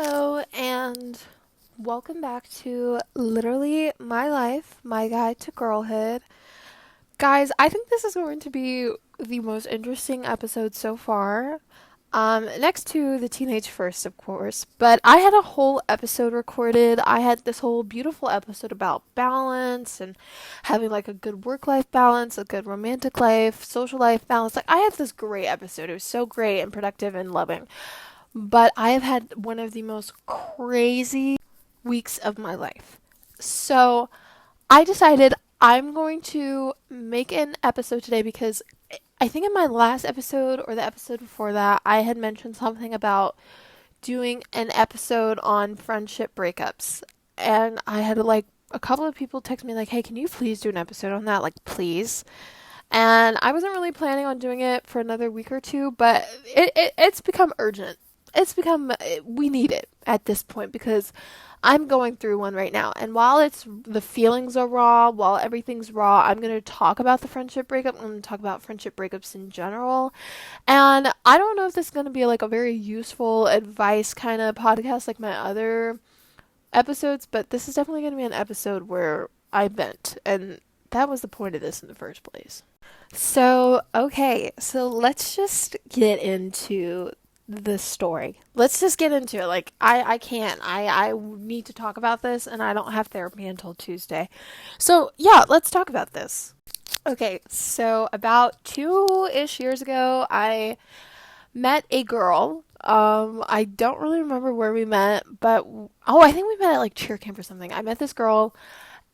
Hello, and welcome back to literally my life, my guide to girlhood. Guys, I think this is going to be the most interesting episode so far. Next to the teenage first, of course, but I had a whole episode recorded. I had this whole beautiful episode about balance and having like a good work life balance, a good romantic life, social life balance. Like, I had this great episode. It was so great and productive and loving. But I have had one of the most crazy weeks of my life. So I decided I'm going to make an episode today because I think in my last episode or the episode before that, I had mentioned something about doing an episode on friendship breakups. And I had like a couple of people text me like, "Hey, can you please do an episode on that? Like, please." And I wasn't really planning on doing it for another week or two, but it's become urgent. We need it at this point because I'm going through one right now. And while the feelings are raw, while everything's raw, I'm going to talk about the friendship breakup. I'm going to talk about friendship breakups in general. And I don't know if this is going to be like a very useful advice kind of podcast like my other episodes, but this is definitely going to be an episode where I vent. And that was the point of this in the first place. So let's just get into the story. Let's just get into it. Like, I can't. I need to talk about this, and I don't have therapy until Tuesday. So, yeah, let's talk about this. Okay, so about 2-ish years ago, I met a girl. I don't really remember where we met, but I think we met at like cheer camp or something. I met this girl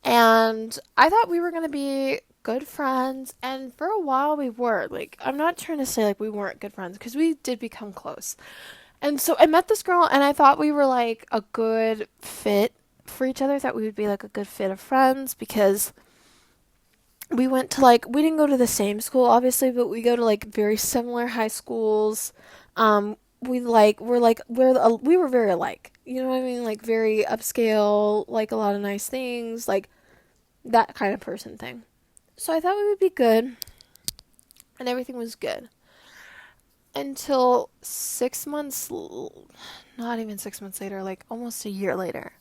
and I thought we were going to be good friends. And for a while we were. Like, I'm not trying to say like we weren't good friends because we did become close. And so I met this girl and I thought we were like a good fit for each other. I thought we would be like a good fit of friends because we didn't go to the same school obviously, but we go to like very similar high schools. We were very alike. You know what I mean? Like very upscale, like a lot of nice things, like that kind of person thing. So I thought we would be good, and everything was good until 6 months, not even 6 months later, like almost a year later.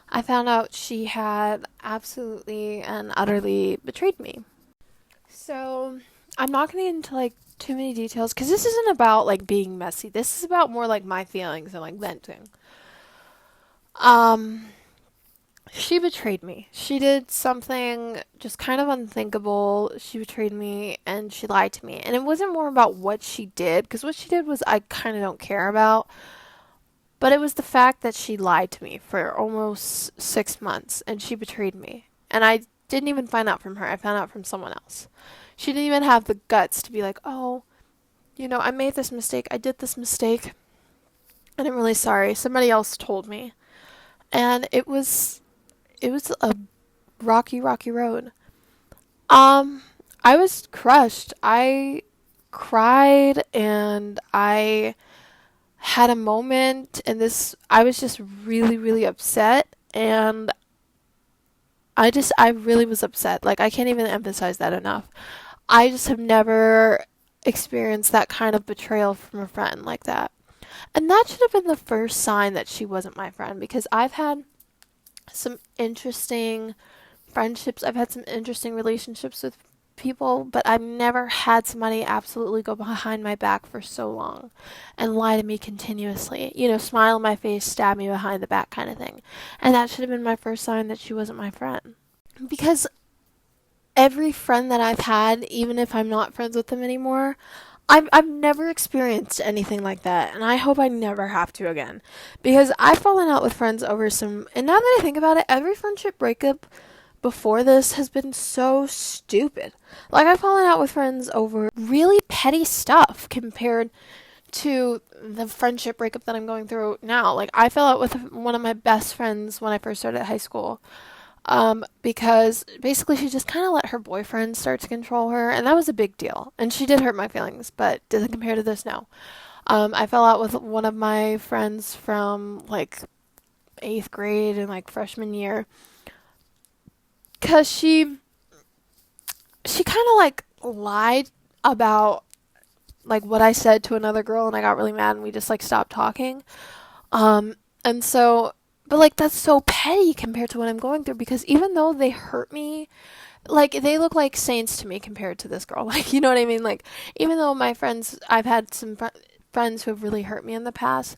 I found out she had absolutely and utterly betrayed me. So I'm not going to get into like too many details because this isn't about like being messy. This is about more like my feelings and like venting. Um, she betrayed me. She did something just kind of unthinkable. She betrayed me and she lied to me. And it wasn't more about what she did, because what she did was I kind of don't care about. But it was the fact that she lied to me for almost 6 months and she betrayed me. And I didn't even find out from her. I found out from someone else. She didn't even have the guts to be like, "Oh, I made this mistake. I did this mistake. And I'm really sorry. Somebody else told me." And it was a rocky, rocky road. Um, I was crushed. I cried and I had a moment, and I was just really, really upset, and I really was upset. Like, I can't even emphasize that enough. I just have never experienced that kind of betrayal from a friend like that. And that should have been the first sign that she wasn't my friend, because I've had some interesting friendships. I've had some interesting relationships with people, but I've never had somebody absolutely go behind my back for so long and lie to me continuously. Smile in my face, stab me behind the back kind of thing. And that should have been my first sign that she wasn't my friend. Because every friend that I've had, even if I'm not friends with them anymore, I've never experienced anything like that, and I hope I never have to again. Because I've fallen out with friends over and now that I think about it, every friendship breakup before this has been so stupid. Like, I've fallen out with friends over really petty stuff compared to the friendship breakup that I'm going through now. Like, I fell out with one of my best friends when I first started high school. Because basically she just kind of let her boyfriend start to control her, and that was a big deal. And she did hurt my feelings, but doesn't compare to this now. I fell out with one of my friends from like 8th grade and like freshman year, because she kind of like lied about like what I said to another girl, and I got really mad and we just like stopped talking. And so, but like that's so petty compared to what I'm going through, because even though they hurt me, like they look like saints to me compared to this girl. Like, you know what I mean? Like, even though my friends, I've had some friends who have really hurt me in the past,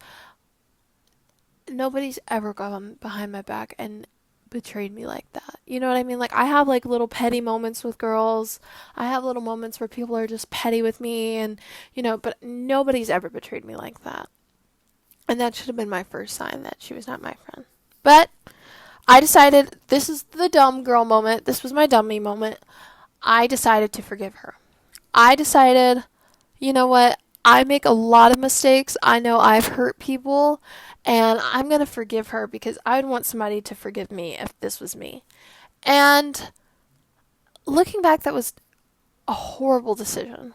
nobody's ever gone behind my back and betrayed me like that. You know what I mean? Like I have like little petty moments with girls. I have little moments where people are just petty with me and but nobody's ever betrayed me like that. And that should have been my first sign that she was not my friend. But I decided this is the dumb girl moment. This was my dummy moment. I decided to forgive her. I decided, you know what? I make a lot of mistakes. I know I've hurt people, and I'm going to forgive her because I'd want somebody to forgive me if this was me. And looking back, that was a horrible decision.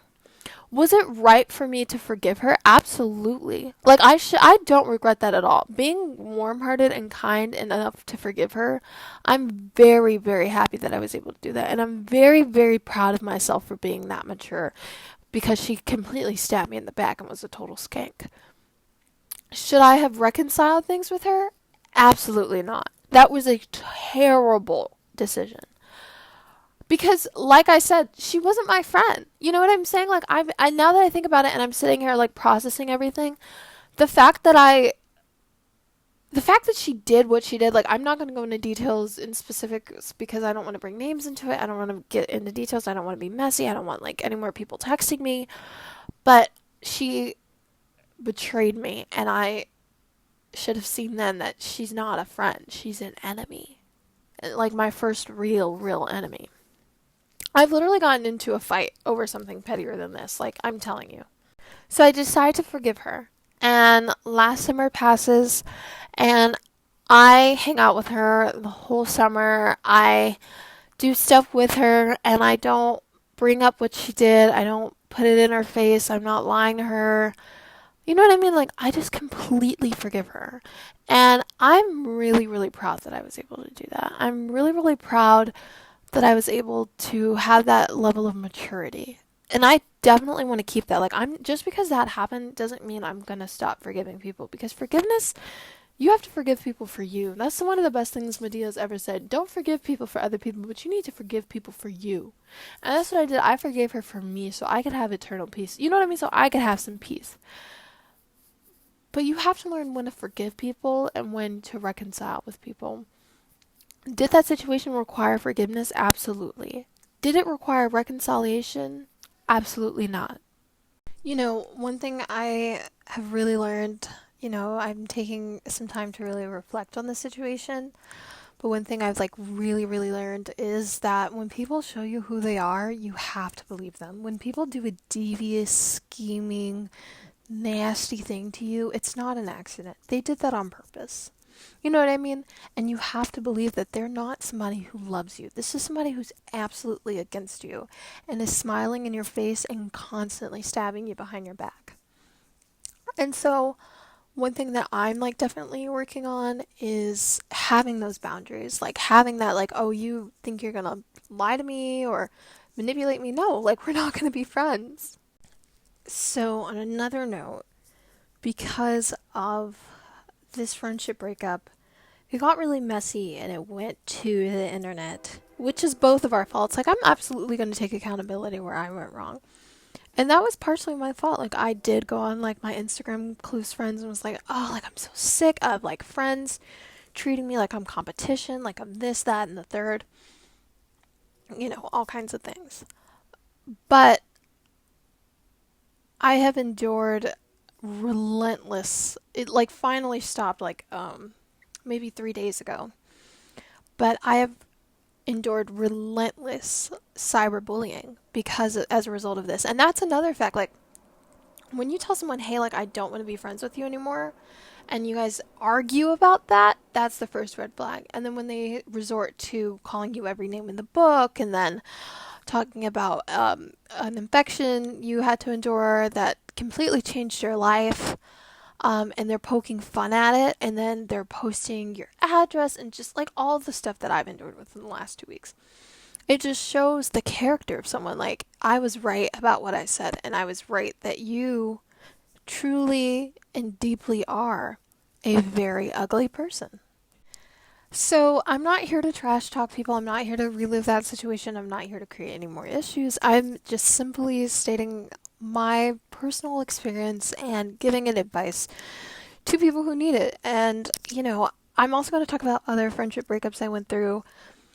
Was it right for me to forgive her? Absolutely. Like I don't regret that at all. Being warm-hearted and kind enough to forgive her, I'm very, very happy that I was able to do that. And I'm very, very proud of myself for being that mature, because she completely stabbed me in the back and was a total skank. Should I have reconciled things with her? Absolutely not. That was a terrible decision. Because, like I said, she wasn't my friend. You know what I'm saying? Like, I now that I think about it and I'm sitting here, like, processing everything, the fact that she did what she did, like, I'm not going to go into details in specifics because I don't want to bring names into it. I don't want to get into details. I don't want to be messy. I don't want, like, any more people texting me. But she betrayed me, and I should have seen then that she's not a friend. She's an enemy. Like, my first real enemy. I've literally gotten into a fight over something pettier than this, like, I'm telling you. So I decide to forgive her. And last summer passes, and I hang out with her the whole summer. I do stuff with her, and I don't bring up what she did. I don't put it in her face. I'm not lying to her. You know what I mean? Like, I just completely forgive her. And I'm really, really proud that I was able to do that. I'm really, really proud that I was able to have that level of maturity. And I definitely want to keep that. Like, I'm just because that happened doesn't mean I'm going to stop forgiving people, because forgiveness, you have to forgive people for you. That's one of the best things Medea's ever said. Don't forgive people for other people, but you need to forgive people for you. And that's what I did. I forgave her for me so I could have eternal peace. You know what I mean? So I could have some peace. But you have to learn when to forgive people and when to reconcile with people. Did that situation require forgiveness? Absolutely. Did it require reconciliation? Absolutely not. One thing I have really learned, I'm taking some time to really reflect on the situation, but one thing I've like really, really learned is that when people show you who they are, you have to believe them. When people do a devious, scheming, nasty thing to you, it's not an accident. They did that on purpose. You know what I mean? And you have to believe that they're not somebody who loves you. This is somebody who's absolutely against you and is smiling in your face and constantly stabbing you behind your back. And so, one thing that I'm like definitely working on is having those boundaries. Like having that, like, oh, you think you're gonna lie to me or manipulate me? No, like, we're not gonna be friends. So, on another note, because of this friendship breakup, it got really messy and it went to the internet, which is both of our faults. Like, I'm absolutely going to take accountability where I went wrong. And that was partially my fault. Like, I did go on, like, my Instagram close friends and was like, oh, like, I'm so sick of, like, friends treating me like I'm competition, like I'm this, that, and the third. All kinds of things. But I have endured relentless. It like finally stopped like maybe 3 days ago. But I have endured relentless cyberbullying because as a result of this. And that's another fact. Like, when you tell someone, hey, like, I don't want to be friends with you anymore, and you guys argue about that, that's the first red flag. And then when they resort to calling you every name in the book, and then talking about an infection you had to endure that completely changed your life, and they're poking fun at it, and then they're posting your address and just like all the stuff that I've endured within the last 2 weeks. It just shows the character of someone. Like, I was right about what I said, and I was right that you truly and deeply are a very ugly person. So, I'm not here to trash talk people. I'm not here to relive that situation. I'm not here to create any more issues. I'm just simply stating my personal experience and giving it advice to people who need it. And, I'm also going to talk about other friendship breakups I went through.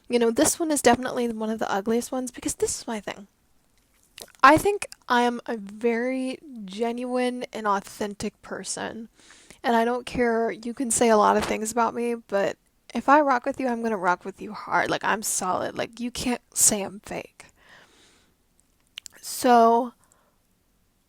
This one is definitely one of the ugliest ones because this is my thing. I think I am a very genuine and authentic person. And I don't care, you can say a lot of things about me, but if I rock with you, I'm gonna rock with you hard. Like, I'm solid. Like, you can't say I'm fake. So,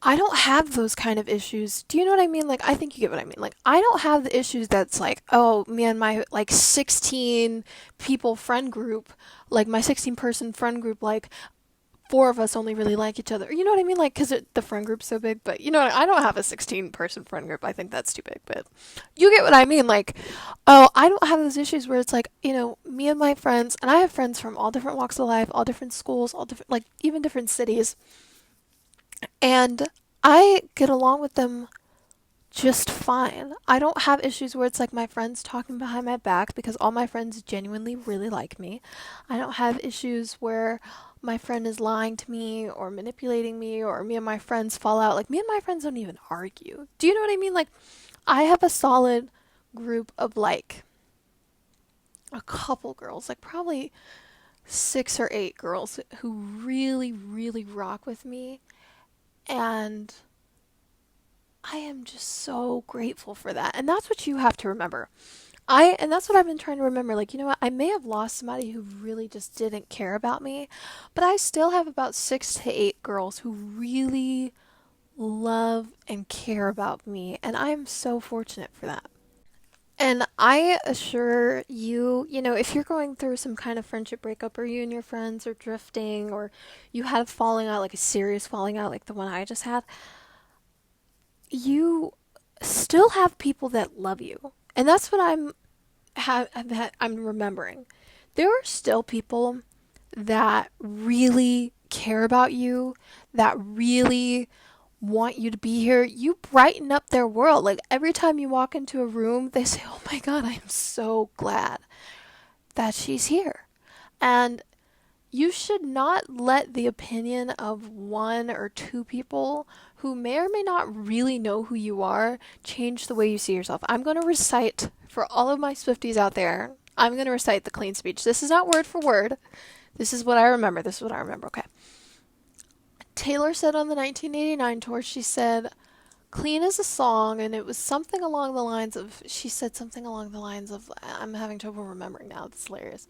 I don't have those kind of issues. Do you know what I mean? Like, I think you get what I mean. Like, I don't have the issues that's like, oh, me and my, like, 16 people friend group, like, my 16 person friend group, like, four of us only really like each other. You know what I mean? Like, because the friend group's so big. But I don't have a 16-person friend group. I think that's too big. But you get what I mean. Like, oh, I don't have those issues where it's like, me and my friends, and I have friends from all different walks of life, all different schools, all different, like, even different cities. And I get along with them just fine. I don't have issues where it's like my friends talking behind my back because all my friends genuinely really like me. I don't have issues where my friend is lying to me or manipulating me or me and my friends fall out. Like, me and my friends don't even argue. Do you know what I mean? Like, I have a solid group of like a couple girls, like probably 6 or 8 girls who really, really rock with me. And I am just so grateful for that. And that's what you have to remember. And that's what I've been trying to remember. Like, you know what? I may have lost somebody who really just didn't care about me, but I still have about 6 to 8 girls who really love and care about me. And I am so fortunate for that. And I assure you, if you're going through some kind of friendship breakup or you and your friends are drifting or you have falling out, like a serious falling out like the one I just had, you still have people that love you. And that's what I'm remembering. There are still people that really care about you, that really want you to be here. You brighten up their world. Like, every time you walk into a room, they say, "Oh my God, I am so glad that she's here." And you should not let the opinion of one or two people who may or may not really know who you are change the way you see yourself. I'm going to recite for all of my Swifties out there. I'm going to recite the clean speech. This is not word for word. This is what I remember. This is what I remember. Okay. Taylor said on the 1989 tour, she said, "Clean is a song," and it was something along the lines of, she said something along the lines of, I'm having trouble remembering now. It's hilarious.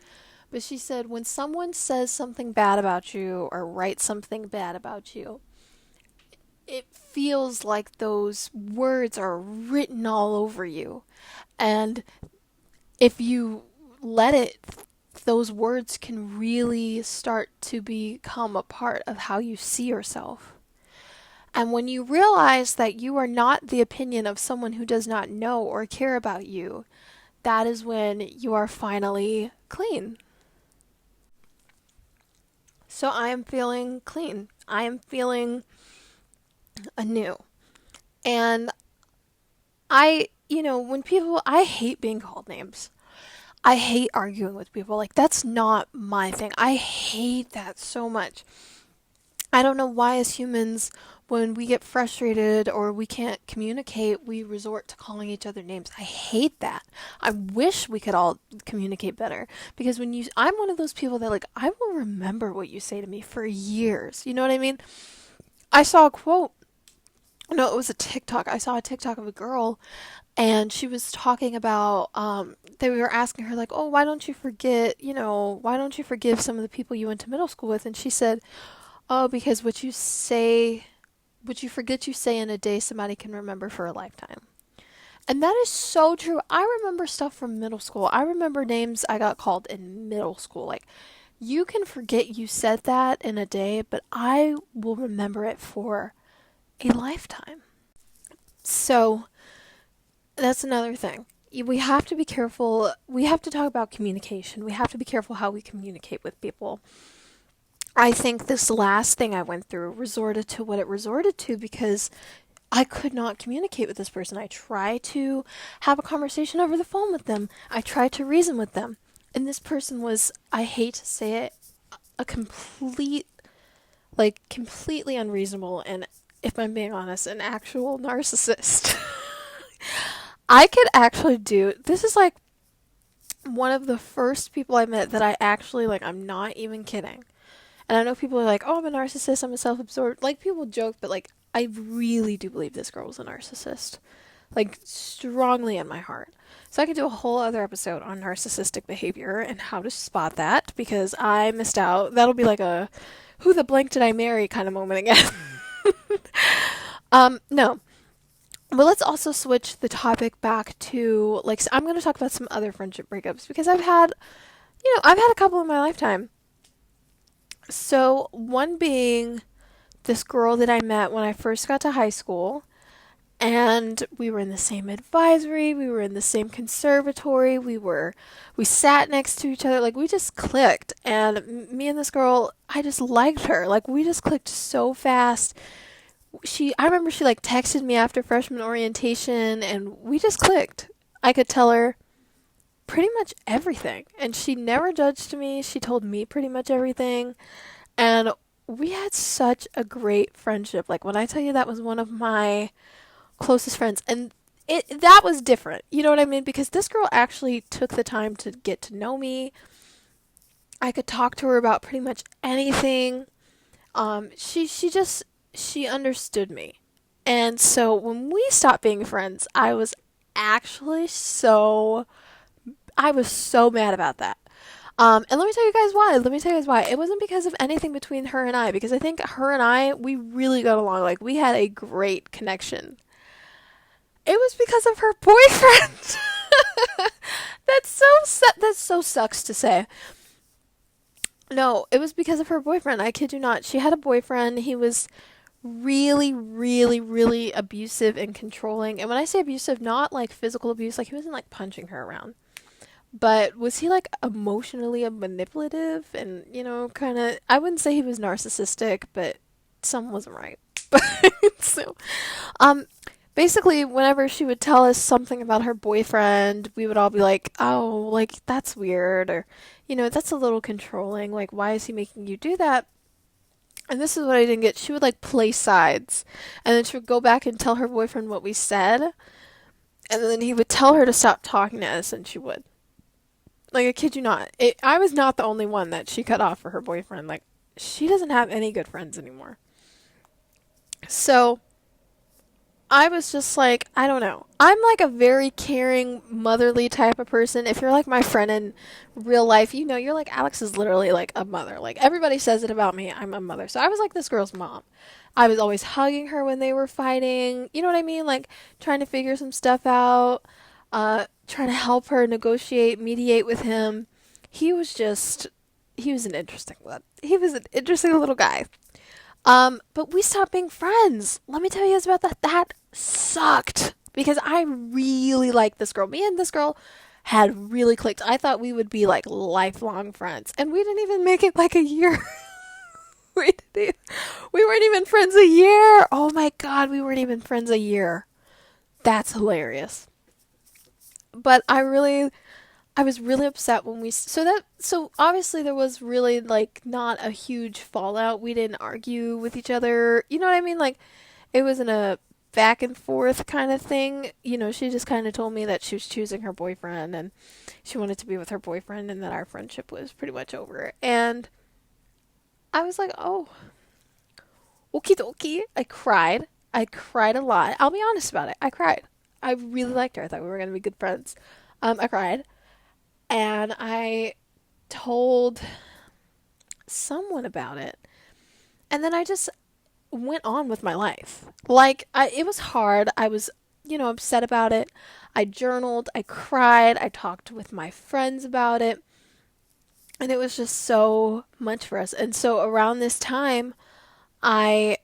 But she said, when someone says something bad about you or writes something bad about you, it feels like those words are written all over you. And if you let it, those words can really start to become a part of how you see yourself. And when you realize that you are not the opinion of someone who does not know or care about you, that is when you are finally clean. So I am feeling clean. I am feeling anew. And when people, I hate being called names. I hate arguing with people. Like, that's not my thing. I hate that so much. I don't know why, as humans, when we get frustrated or we can't communicate, we resort to calling each other names. I hate that. I wish we could all communicate better. Because I'm one of those people that, like, I will remember what you say to me for years. You know what I mean? I saw a quote. No, it was a TikTok. I saw a TikTok of a girl, and she was talking about, they were asking her, like, oh, why don't you why don't you forgive some of the people you went to middle school with? And she said, oh, because what you forget you say in a day, somebody can remember for a lifetime. And that is so true. I remember stuff from middle school. I remember names I got called in middle school. Like, you can forget you said that in a day, but I will remember it for a lifetime. So, that's another thing. We have to be careful. We have to talk about communication. We have to be careful how we communicate with people. I think this last thing I went through resorted to what it resorted to because I could not communicate with this person. I tried to have a conversation over the phone with them. I tried to reason with them. And this person was, I hate to say it, a completely unreasonable and, if I'm being honest, an actual narcissist. I could actually do, this is like one of the first people I met that I actually, like, I'm not even kidding. And I know people are like, oh, I'm a narcissist, I'm a self absorbed. Like, people joke, but, like, I really do believe this girl was a narcissist. Like, strongly in my heart. So I could do a whole other episode on narcissistic behavior and how to spot that because I missed out. That'll be like a who the blank did I marry kind of moment again. No. But let's also switch the topic back to, like, I'm going to talk about some other friendship breakups because I've had a couple in my lifetime. So, one being this girl that I met when I first got to high school, and we were in the same advisory, we were in the same conservatory, we sat next to each other, like, we just clicked. And me and this girl, I just liked her. Like, we just clicked so fast. I remember she, like, texted me after freshman orientation, and we just clicked. I could tell her pretty much everything, and she never judged me. She told me pretty much everything, and we had such a great friendship. Like, when I tell you that was one of my closest friends, and that was different, you know what I mean, because this girl actually took the time to get to know me. I could talk to her about pretty much anything. She understood me. And so when we stopped being friends, actually so I was so mad about that. And let me tell you guys why. It wasn't because of anything between her and I, because I think her and I, we really got along. Like, we had a great connection. It was because of her boyfriend. That so sucks to say. No, it was because of her boyfriend. I kid you not. She had a boyfriend. He was really, really, really abusive and controlling. And when I say abusive, not like physical abuse, like he wasn't like punching her around. But was he like emotionally manipulative and, kind of, I wouldn't say he was narcissistic, but something wasn't right. so, um, basically, whenever she would tell us something about her boyfriend, we would all be like, oh, like, that's weird, or, that's a little controlling. Like, why is he making you do that? And this is what I didn't get. She would, like, play sides. And then she would go back and tell her boyfriend what we said. And then he would tell her to stop talking to us, and she would. Like, I kid you not. I was not the only one that she cut off for her boyfriend. Like, she doesn't have any good friends anymore. So, I was just like, I don't know. I'm like a very caring, motherly type of person. If you're like my friend in real life, you're like, Alex is literally like a mother. Like, everybody says it about me. I'm a mother. So I was like this girl's mom. I was always hugging her when they were fighting. You know what I mean? Like, trying to figure some stuff out, trying to help her negotiate, mediate with him. He was just, he was an interesting one. He was an interesting little guy. But we stopped being friends. Let me tell you guys about that. That sucked because I really liked this girl. Me and this girl had really clicked. I thought we would be like lifelong friends, and we didn't even make it like a year. We weren't even friends a year. Oh my god, we weren't even friends a year. That's hilarious. But I was really upset when so obviously there was really like not a huge fallout. We didn't argue with each other. You know what I mean? Like, it wasn't a back and forth kind of thing. She just kind of told me that she was choosing her boyfriend and she wanted to be with her boyfriend and that our friendship was pretty much over. And I was like, "Oh, okie dokie." I cried. I cried a lot. I'll be honest about it. I cried. I really liked her. I thought we were going to be good friends. I cried. And I told someone about it. And then I just went on with my life. Like, it was hard. I was, upset about it. I journaled. I cried. I talked with my friends about it. And it was just so much for us. And so around this time, I,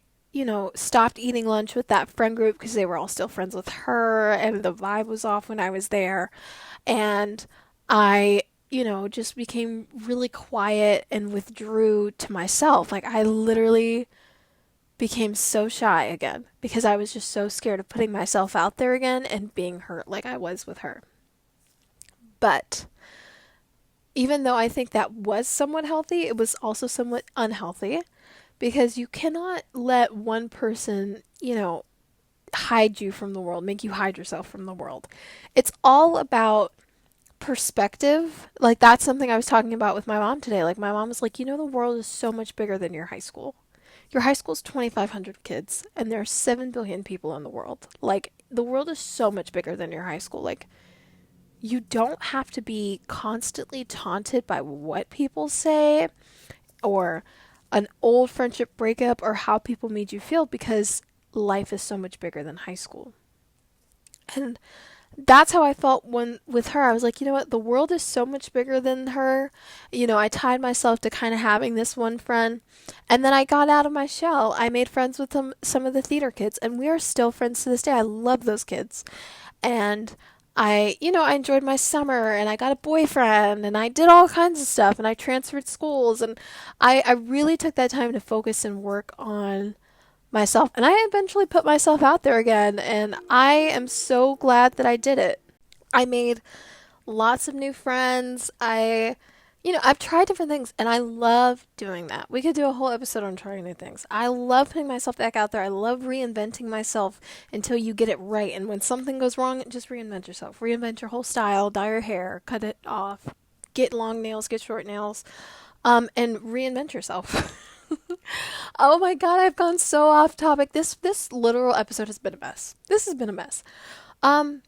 stopped eating lunch with that friend group because they were all still friends with her. And the vibe was off when I was there. And I, just became really quiet and withdrew to myself. Like, I literally became so shy again because I was just so scared of putting myself out there again and being hurt like I was with her. But even though I think that was somewhat healthy, it was also somewhat unhealthy because you cannot let one person, hide you from the world, make you hide yourself from the world. It's all about perspective. Like, that's something I was talking about with my mom today. Like, my mom was like, the world is so much bigger than your high school. Your high school is 2,500 kids, and there are 7 billion people in the world. Like, the world is so much bigger than your high school. Like, you don't have to be constantly taunted by what people say or an old friendship breakup or how people made you feel because life is so much bigger than high school. And that's how I felt when with her. I was like, you know what? The world is so much bigger than her. I tied myself to kind of having this one friend. And then I got out of my shell. I made friends with some of the theater kids, and we are still friends to this day. I love those kids. And I enjoyed my summer and I got a boyfriend and I did all kinds of stuff and I transferred schools and I really took that time to focus and work on myself. And I eventually put myself out there again, and I am so glad that I did it. I made lots of new friends. I've tried different things and I love doing that. We could do a whole episode on trying new things. I love putting myself back out there. I love reinventing myself until you get it right. And when something goes wrong, just reinvent yourself. Reinvent your whole style, dye your hair, cut it off, get long nails, get short nails, and reinvent yourself. Oh my god, I've gone so off topic. This literal episode has been a mess. This has been a mess. Um,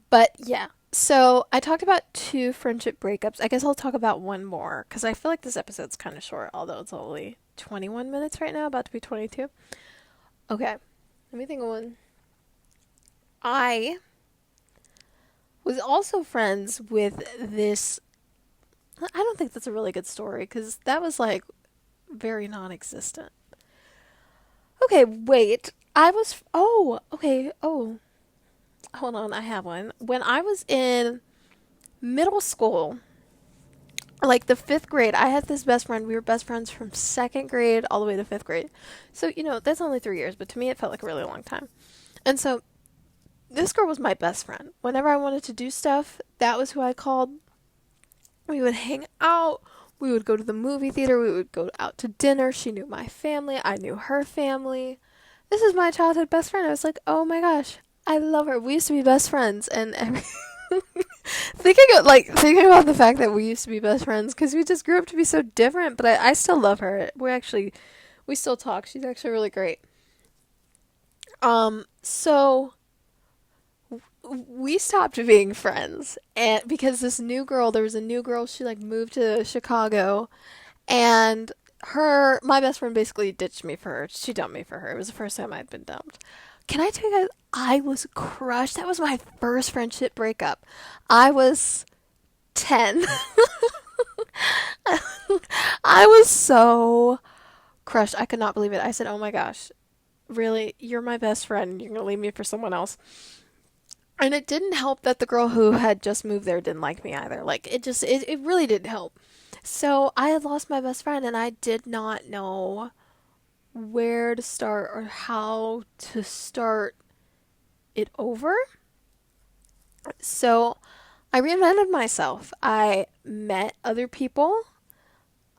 but yeah. So I talked about 2 friendship breakups. I guess I'll talk about one more because I feel like this episode's kind of short, although it's only 21 minutes right now, about to be 22. Okay, let me think of one. I was also friends with this. I don't think that's a really good story because that was like very non existent. Okay, wait. Oh, okay. Oh, hold on. I have one. When I was in middle school, like the 5th grade, I had this best friend. We were best friends from 2nd grade all the way to 5th grade. So, that's only 3 years, but to me it felt like a really long time. And so this girl was my best friend. Whenever I wanted to do stuff, that was who I called. We would hang out. We would go to the movie theater. We would go out to dinner. She knew my family. I knew her family. This is my childhood best friend. I was like, oh my gosh, I love her. We used to be best friends. And thinking about the fact that we used to be best friends because we just grew up to be so different. But I still love her. We still talk. She's actually really great. So we stopped being friends and because there was a new girl, she like moved to Chicago, and my best friend basically ditched me for her. She dumped me for her. It was the first time I'd been dumped. Can I tell you guys, I was crushed. That was my first friendship breakup. I was 10. I was so crushed. I could not believe it. I said, oh my gosh, really, you're my best friend, you're gonna leave me for someone else? And it didn't help that the girl who had just moved there didn't like me either. Like, it really didn't help. So I had lost my best friend and I did not know where to start or how to start it over. So I reinvented myself. I met other people.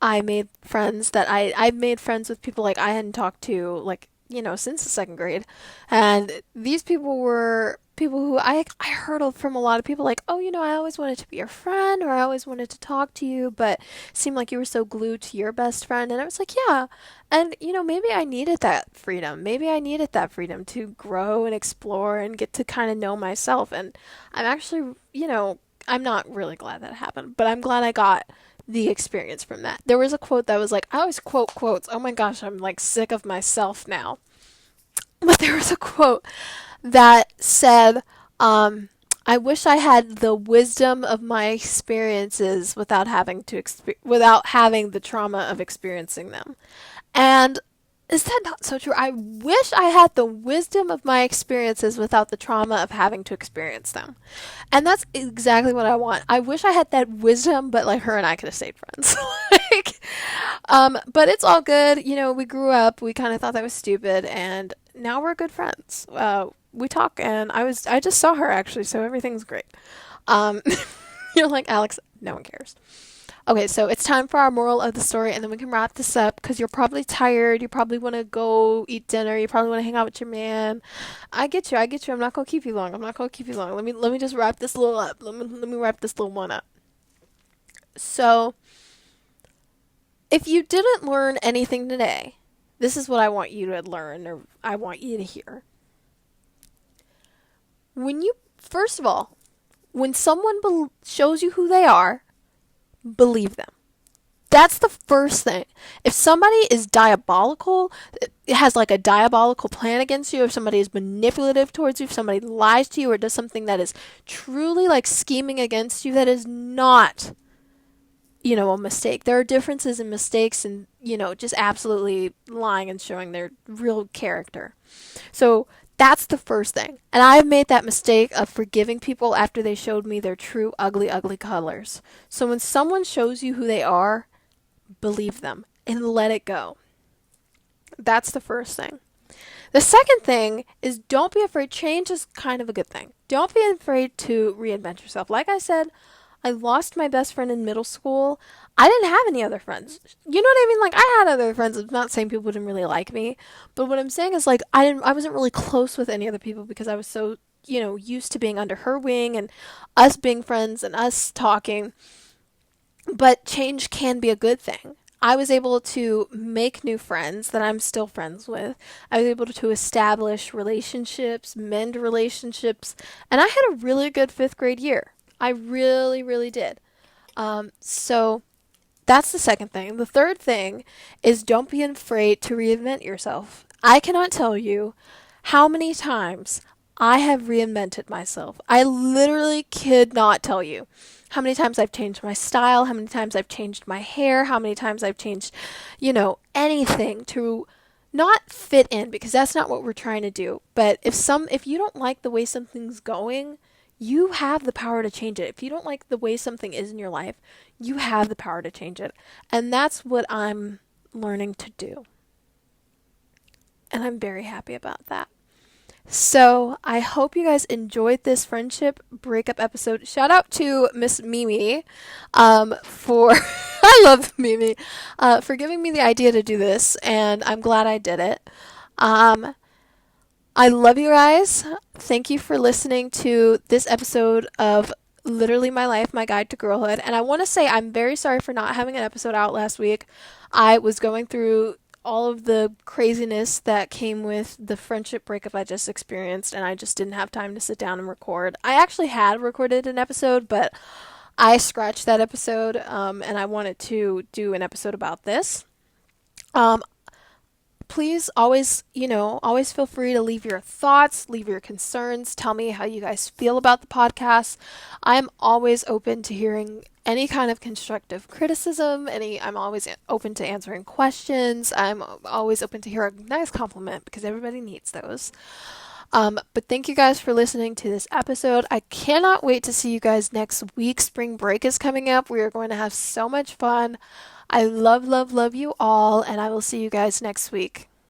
I made friends I made friends with people like I hadn't talked to like, since the 2nd grade. And these people were people who I heard from a lot of people like, oh, I always wanted to be your friend or I always wanted to talk to you, but it seemed like you were so glued to your best friend. And I was like, yeah. And, maybe I needed that freedom. Maybe I needed that freedom to grow and explore and get to kind of know myself. And I'm actually, I'm not really glad that happened, but I'm glad I got the experience from that. There was a quote that was like, I always quote quotes. Oh my gosh, I'm like sick of myself now. But there was a quote that said, I wish I had the wisdom of my experiences without without having the trauma of experiencing them. And is that not so true? I wish I had the wisdom of my experiences without the trauma of having to experience them. And that's exactly what I want. I wish I had that wisdom, but like her and I could have stayed friends. But it's all good. You know, we grew up. We kind of thought that was stupid, and now we're good friends. We talk, and I just saw her actually, so everything's great. Um, you're like, Alex, no one cares. Okay, so it's time for our moral of the story, and then we can wrap this up because you're probably tired. You probably want to go eat dinner. You probably want to hang out with your man. I get you. I get you. I'm not gonna keep you long. I'm not gonna keep you long. Let me just wrap this little up. Let me wrap this little one up. So, if you didn't learn anything today, this is what I want you to learn, or I want you to hear. First of all, when someone shows you who they are, believe them. That's the first thing. If somebody is diabolical, it has like a diabolical plan against you, if somebody is manipulative towards you, if somebody lies to you or does something that is truly like scheming against you, that is not, a mistake. There are differences in mistakes and, just absolutely lying and showing their real character. So that's the first thing. And I've made that mistake of forgiving people after they showed me their true ugly, ugly colors. So when someone shows you who they are, believe them and let it go. That's the first thing. The second thing is don't be afraid. Change is kind of a good thing. Don't be afraid to reinvent yourself. Like I said, I lost my best friend in middle school. I didn't have any other friends. You know what I mean? Like I had other friends. I'm not saying people didn't really like me, but what I'm saying is like I wasn't really close with any other people because I was so, used to being under her wing and us being friends and us talking. But change can be a good thing. I was able to make new friends that I'm still friends with. I was able to establish relationships, mend relationships, and I had a really good fifth grade year. I really, really did. So that's the second thing. The third thing is don't be afraid to reinvent yourself. I cannot tell you how many times I have reinvented myself. I literally could not tell you how many times I've changed my style, how many times I've changed my hair, how many times I've changed, anything to not fit in, because that's not what we're trying to do. But if you don't like the way something's going, you have the power to change it. If you don't like the way something is in your life, you have the power to change it. And that's what I'm learning to do. And I'm very happy about that. So I hope you guys enjoyed this friendship breakup episode. Shout out to Miss Mimi for I love Mimi for giving me the idea to do this, and I'm glad I did it. I love you guys. Thank you for listening to this episode of Literally My Life, My Guide to Girlhood. And I want to say I'm very sorry for not having an episode out last week. I was going through all of the craziness that came with the friendship breakup I just experienced, and I just didn't have time to sit down and record. I actually had recorded an episode, but I scratched that episode, and I wanted to do an episode about this. Please always feel free to leave your thoughts, leave your concerns, tell me how you guys feel about the podcast. I'm always open to hearing any kind of constructive criticism. I'm always open to answering questions. I'm always open to hear a nice compliment because everybody needs those. But thank you guys for listening to this episode. I cannot wait to see you guys next week. Spring break is coming up. We are going to have so much fun. I love, love, love you all, and I will see you guys next week.